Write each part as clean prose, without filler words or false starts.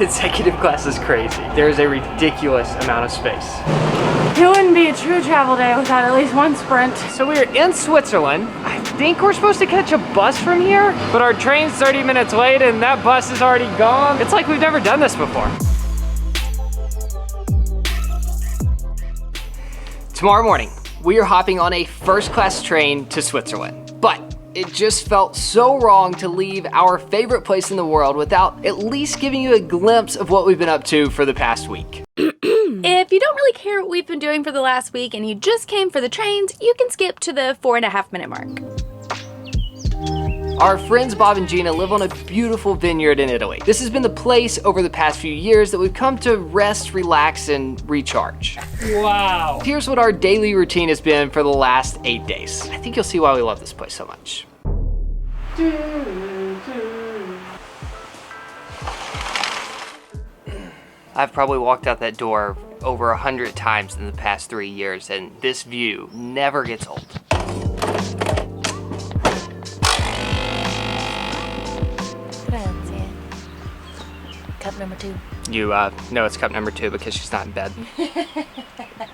Executive class is crazy. There's a ridiculous amount of space. It wouldn't be a true travel day without at least one sprint. So we're in Switzerland. I think we're supposed to catch a bus from here, but our train's 30 minutes late and that bus is already gone. It's like we've never done this before. Tomorrow morning, we are hopping on a first-class train to Switzerland, but it just felt so wrong to leave our favorite place in the world without at least giving you a glimpse of what we've been up to for the past week. If you don't really care what we've been doing for the last week and you just came for the trains, you can skip to the 4.5-minute mark. Our friends Bob and Gina live on a beautiful vineyard in Italy. This has been the place over the past few years that we've come to rest, relax, and recharge. Wow. Here's what our daily routine has been for the last 8 days. I think you'll see why we love this place so much. I've probably walked out that door over 100 times in the past 3 years, and this view never gets old. Cup number 2. You know it's cup number 2 because she's not in bed.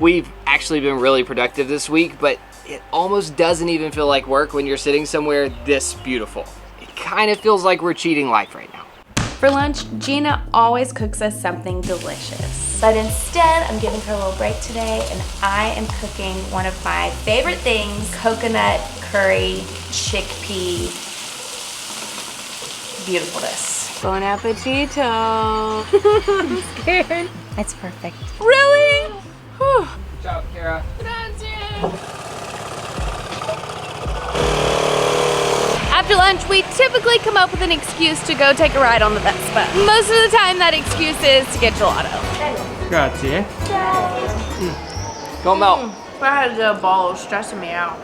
We've actually been really productive this week, but it almost doesn't even feel like work when you're sitting somewhere this beautiful. It kind of feels like we're cheating life right now. For lunch, Gina always cooks us something delicious. But instead, I'm giving her a little break today, and I am cooking one of my favorite things, coconut curry chickpea beautifulness. Bon appetito. I'm scared. It's perfect. Really? Whew. Good job, Kara. After lunch, we typically come up with an excuse to go take a ride on the Vespa. Most of the time, that excuse is to get gelato. Grazie. Don't melt. I had a ball stressing me out.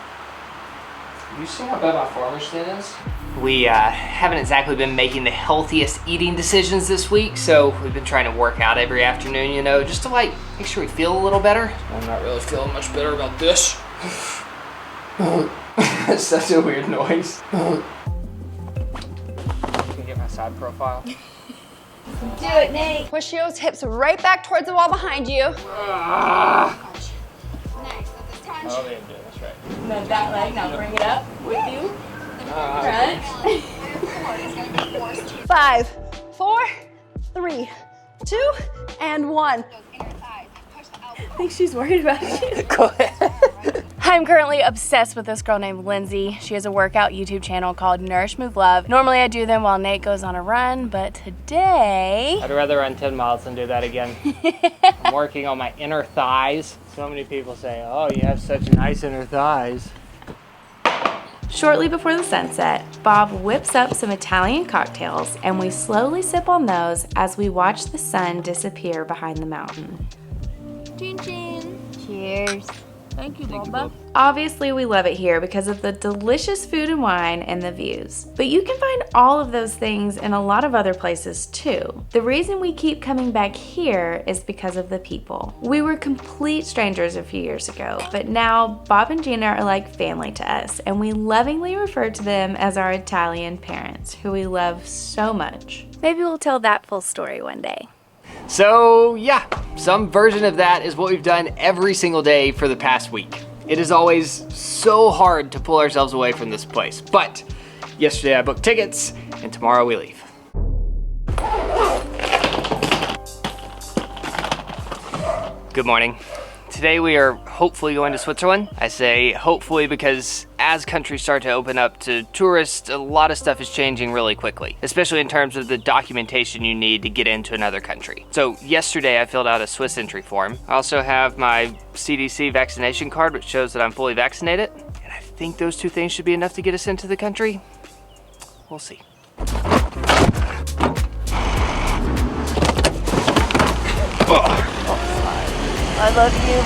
You see how bad my farmer stand is? We haven't exactly been making the healthiest eating decisions this week, so we've been trying to work out every afternoon, you know, just to like make sure we feel a little better. I'm not really feeling much better about this. That's such a weird noise. Can you get my side profile? Do it, Nate. Push those hips right back towards the wall behind you. Nice, this time. Oh, they're doing this right. Then that leg, now bring it up with you. Front. 5, 4, 3, 2, and 1. I think she's worried about you. Go ahead. I'm currently obsessed with this girl named Lindsay. She has a workout YouTube channel called Nourish Move Love. Normally I do them while Nate goes on a run, but today... I'd rather run 10 miles than do that again. I'm working on my inner thighs. So many people say, oh, you have such nice inner thighs. Shortly before the sunset, Bob whips up some Italian cocktails and we slowly sip on those as we watch the sun disappear behind the mountain. Chin chin. Cheers. Thank you, Boba. Obviously, we love it here because of the delicious food and wine and the views. But you can find all of those things in a lot of other places too. The reason we keep coming back here is because of the people. We were complete strangers a few years ago, but now Bob and Gina are like family to us, and we lovingly refer to them as our Italian parents, who we love so much. Maybe we'll tell that full story one day. So yeah, some version of that is what we've done every single day for the past week. It is always so hard to pull ourselves away from this place, but yesterday I booked tickets and tomorrow we leave. Good morning. Today we are hopefully going to Switzerland. I say hopefully because as countries start to open up to tourists, a lot of stuff is changing really quickly, especially in terms of the documentation you need to get into another country. So yesterday I filled out a Swiss entry form. I also have my CDC vaccination card, which shows that I'm fully vaccinated. And I think those two things should be enough to get us into the country. We'll see. I love you.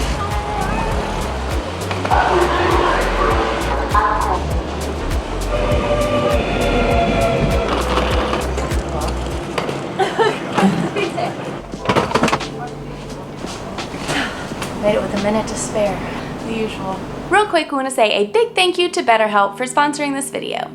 Made it with a minute to spare, the usual. Real quick, we want to say a big thank you to BetterHelp for sponsoring this video.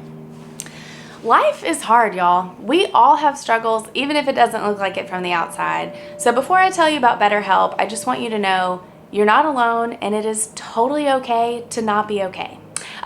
Life is hard, y'all. We all have struggles, even if it doesn't look like it from the outside. So before I tell you about BetterHelp, I just want you to know you're not alone, and it is totally okay to not be okay.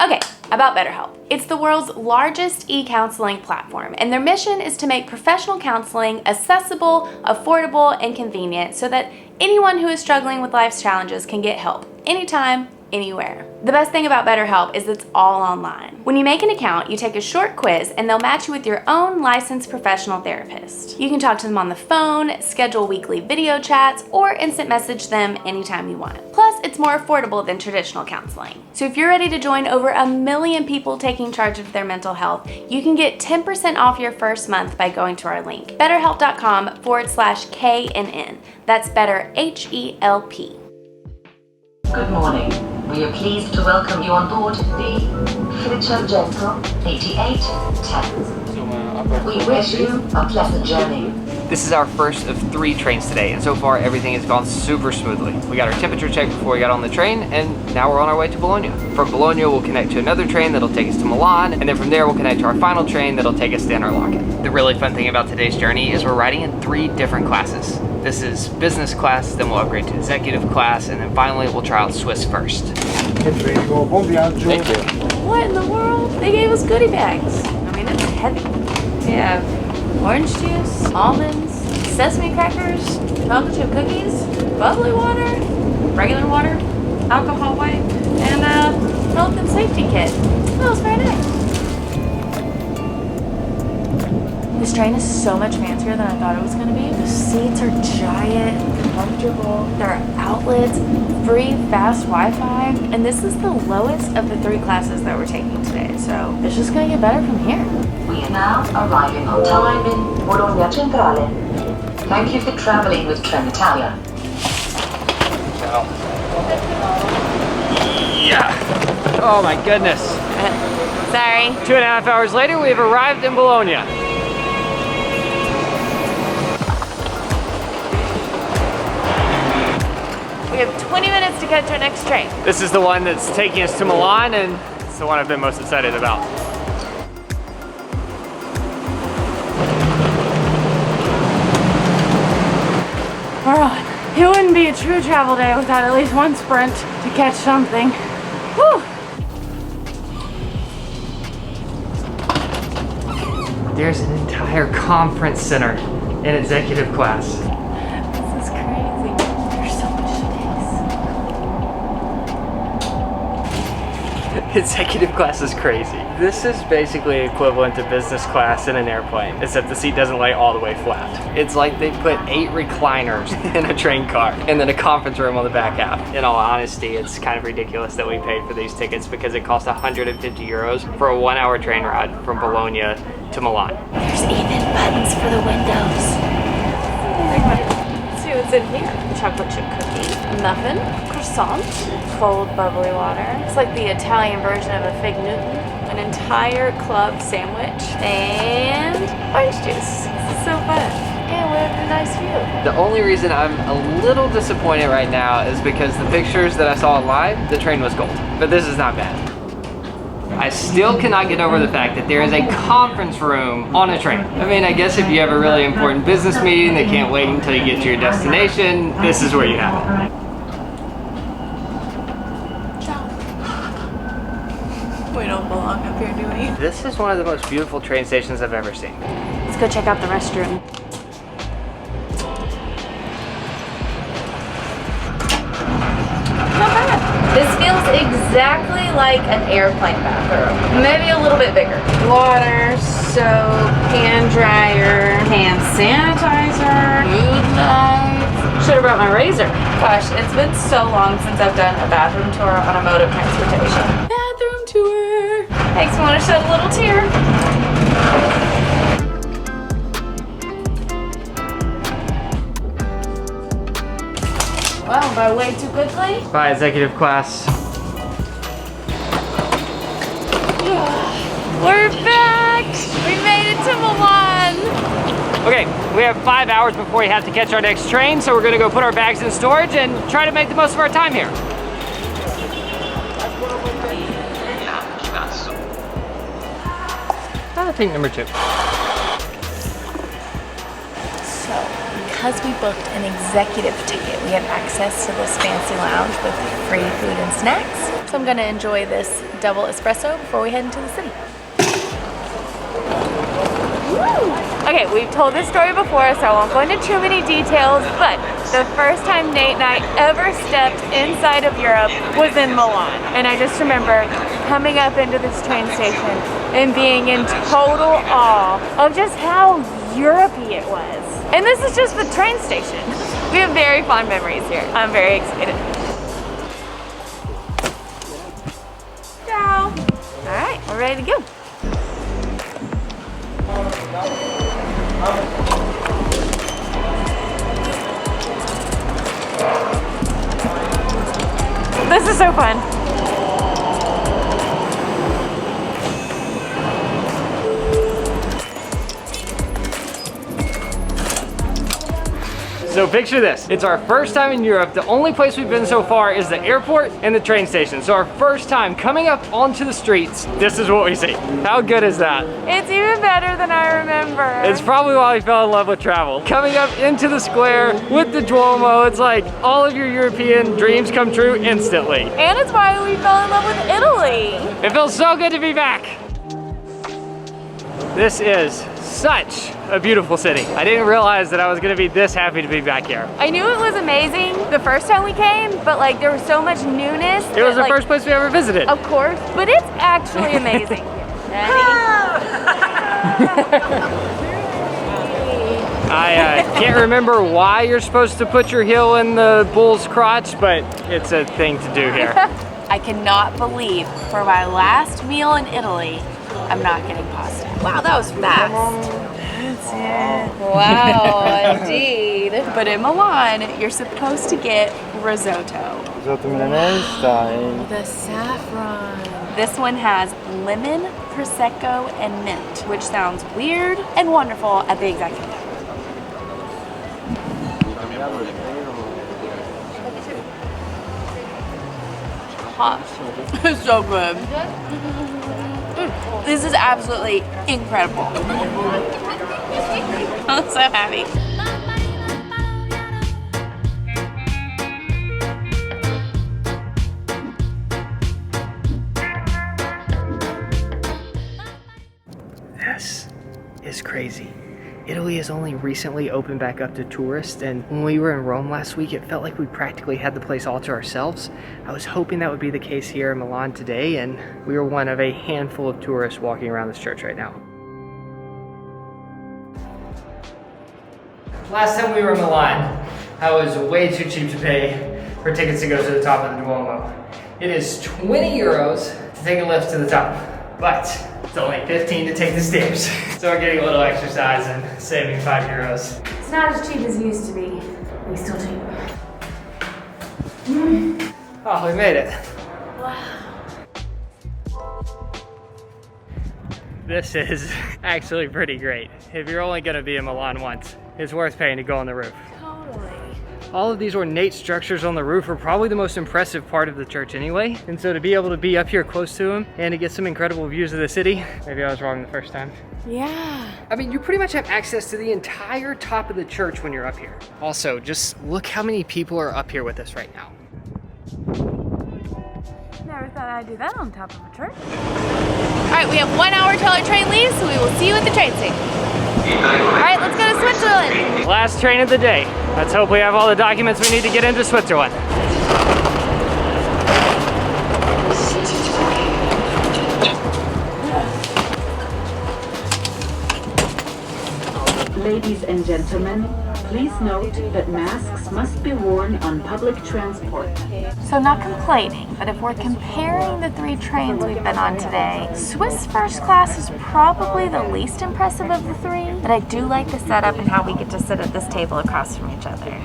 Okay, about BetterHelp. It's the world's largest e-counseling platform, and their mission is to make professional counseling accessible, affordable, and convenient so that anyone who is struggling with life's challenges can get help anytime, anywhere. The best thing about BetterHelp is it's all online. When you make an account, you take a short quiz and they'll match you with your own licensed professional therapist. You can talk to them on the phone, schedule weekly video chats, or instant message them anytime you want. Plus, it's more affordable than traditional counseling. So if you're ready to join over 1 million people taking charge of their mental health, you can get 10% off your first month by going to our link, betterhelp.com/KNN. That's better, HELP. Good morning. We are pleased to welcome you on board the Filicento 8810. We wish you a pleasant journey. This is our first of 3 trains today, and so far everything has gone super smoothly. We got our temperature check before we got on the train, and now we're on our way to Bologna. From Bologna, we'll connect to another train that'll take us to Milan, and then from there we'll connect to our final train that'll take us to Interlaken. The really fun thing about today's journey is we're riding in 3 different classes. This is business class, then we'll upgrade to executive class, and then finally we'll try out Swiss first. What in the world? They gave us goodie bags. I mean, it's heavy. We have orange juice, almonds, sesame crackers, chocolate chip cookies, bubbly water, regular water, alcohol wipe, and a health and safety kit. That was very nice. This train is so much fancier than I thought it was going to be. The seats are giant, comfortable. There are outlets, free fast Wi-Fi, and this is the lowest of the 3 classes that we're taking today. So it's just going to get better from here. We are now arriving on time in Bologna Centrale. Thank you for traveling with Trenitalia. Yeah. Oh my goodness. Sorry. 2.5 hours later, we've arrived in Bologna. We have 20 minutes to catch our next train. This is the one that's taking us to Milan, and it's the one I've been most excited about. We're on. It wouldn't be a true travel day without at least one sprint to catch something. Whew. There's an entire conference center in executive class. This is crazy. There's so much space. Executive class is crazy. This is basically equivalent to business class in an airplane, except the seat doesn't lay all the way flat. It's like they put 8 recliners in a train car and then a conference room on the back half. In all honesty, it's kind of ridiculous that we paid for these tickets because it cost 150 euros for a 1-hour train ride from Bologna to Milan. There's even buttons for the windows. Let's see what's in here. Chocolate chip cookie, muffin, croissant, cold bubbly water. It's like the Italian version of a fig Newton. An entire club sandwich, and orange juice. This is so fun. And we have a nice view. The only reason I'm a little disappointed right now is because the pictures that I saw live, the train was gold. But this is not bad. I still cannot get over the fact that there is a conference room on a train. I mean, I guess if you have a really important business meeting that can't wait until you get to your destination, this is where you have it. We don't belong up here, do we? This is one of the most beautiful train stations I've ever seen. Let's go check out the restroom. Not bad. This feels exactly like an airplane bathroom. Maybe a little bit bigger. Water, soap, hand dryer, hand sanitizer, food knives. Should have brought my razor. Gosh, it's been so long since I've done a bathroom tour on a mode of transportation. Bathroom tour. Makes me want to shed a little tear. Wow, by way too quickly? Bye, executive class. We're back! We made it to Milan! Okay, we have 5 hours before we have to catch our next train, so we're gonna go put our bags in storage and try to make the most of our time here. Oh, think number 2. So, because we booked an executive ticket, we have access to this fancy lounge with free food and snacks. So I'm gonna enjoy this double espresso before we head into the city. Okay, we've told this story before, so I won't go into too many details, but the first time Nate and I ever stepped inside of Europe was in Milan. And I just remember coming up into this train station and being in total awe of just how Europe-y it was. And this is just the train station. We have very fond memories here. I'm very excited. Ciao. All right, we're ready to go. This is so fun. So picture this, it's our first time in Europe. The only place we've been so far is the airport and the train station. So our first time coming up onto the streets, this is what we see. How good is that? It's even better than I remember. It's probably why we fell in love with travel. Coming up into the square with the Duomo, it's like all of your European dreams come true instantly. And it's why we fell in love with Italy. It feels so good to be back. This is such a beautiful city. I didn't realize that I was gonna be this happy to be back here. I knew it was amazing the first time we came, but like there was so much newness. It was the first place we ever visited. Of course, but it's actually amazing. I can't remember why you're supposed to put your heel in the bull's crotch, but it's a thing to do here. I cannot believe for my last meal in Italy, I'm not getting pasta. Wow, that was fast. Wow, indeed. But in Milan, you're supposed to get risotto. Risotto Milanese style. The saffron. This one has lemon, prosecco, and mint, which sounds weird and wonderful at the exact same time. Hot. It's so good. This is absolutely incredible. I'm so happy. This is crazy. Italy has only recently opened back up to tourists, and when we were in Rome last week, it felt like we practically had the place all to ourselves. I was hoping that would be the case here in Milan today, and we were one of a handful of tourists walking around this church right now. Last time we were in Milan, I was way too cheap to pay for tickets to go to the top of the Duomo. It is 20 euros to take a lift to the top, but it's only 15 to take the stairs. So we're getting a little exercise and saving 5 euros. It's not as cheap as it used to be. We still cheap. Oh, we made it. Wow. This is actually pretty great. If you're only gonna be in Milan once, it's worth paying to go on the roof. Totally. All of these ornate structures on the roof are probably the most impressive part of the church anyway. And so to be able to be up here close to them and to get some incredible views of the city, maybe I was wrong the first time. Yeah. I mean, you pretty much have access to the entire top of the church when you're up here. Also, just look how many people are up here with us right now. Never thought I'd do that on top of a church. All right, we have 1 hour till our train leaves, so we will see you at the train station. All right, let's go to Switzerland. Last train of the day. Let's hope we have all the documents we need to get into Switzerland. Ladies and gentlemen, please note that masks must be worn on public transport. So not complaining, but if we're comparing the 3 trains we've been on today, Swiss first class is probably the least impressive of the 3, but I do like the setup and how we get to sit at this table across from each other.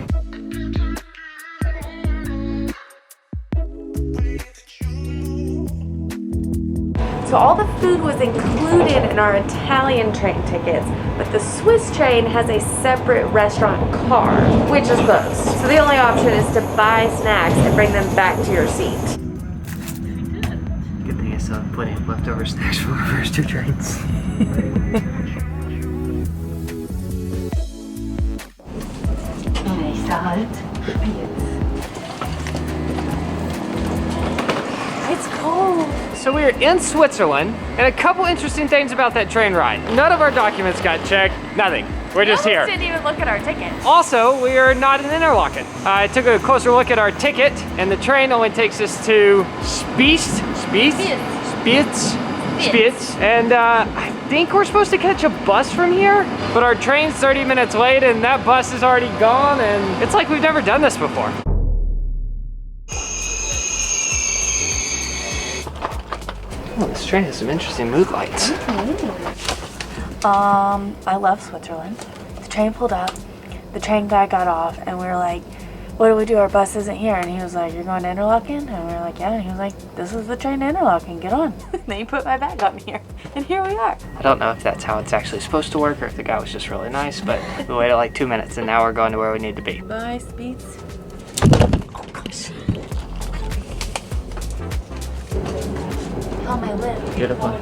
So all the food was included in our Italian train tickets, but the Swiss train has a separate restaurant car, which is closed. So the only option is to buy snacks and bring them back to your seat. Good thing it's still have plenty of leftover snacks from our first 2 trains. It's cold. So we're in Switzerland, and a couple interesting things about that train ride. None of our documents got checked, nothing. We're just here. Didn't even look at our tickets. Also, we are not in Interlaken. I took a closer look at our ticket, and the train only takes us to Spitz, and I think we're supposed to catch a bus from here, but our train's 30 minutes late, and that bus is already gone, and it's like we've never done this before. Oh, this train has some interesting mood lights. I love Switzerland. The train pulled up, the train guy got off, and we were like, what do we do? Our bus isn't here. And he was like, you're going to Interlaken? And we were like, yeah. And he was like, this is the train to Interlaken, get on. And then he put my bag on here, and here we are. I don't know if that's how it's actually supposed to work or if the guy was just really nice, but we waited like 2 minutes and now we're going to where we need to be. Bye, Spitz. Oh, gosh. On my lip. Beautiful.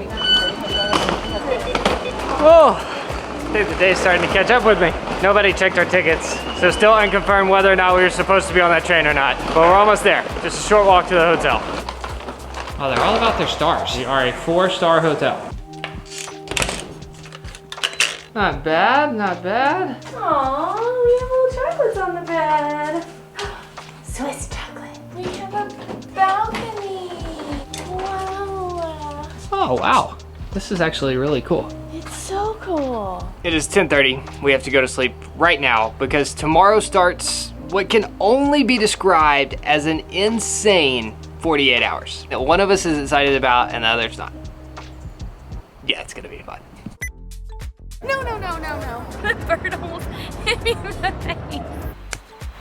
Oh, I think the day's starting to catch up with me. Nobody checked our tickets, so still unconfirmed whether or not we were supposed to be on that train or not. But we're almost there. Just a short walk to the hotel. Oh, they're all about their stars. We are a 4-star hotel. Not bad, not bad. Aww, we have little chocolates on the bed. Swiss chocolate. We have a balcony. Wow. Oh, wow. This is actually really cool. It's so cool. It is 10:30. We have to go to sleep right now because tomorrow starts what can only be described as an insane 48 hours that one of us is excited about and the other's not. Yeah, it's gonna be fun. No. The bird almost hit me in the face.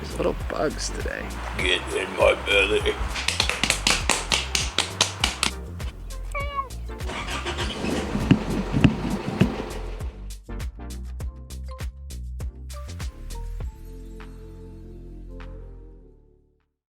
There's little bugs today. Get in my belly.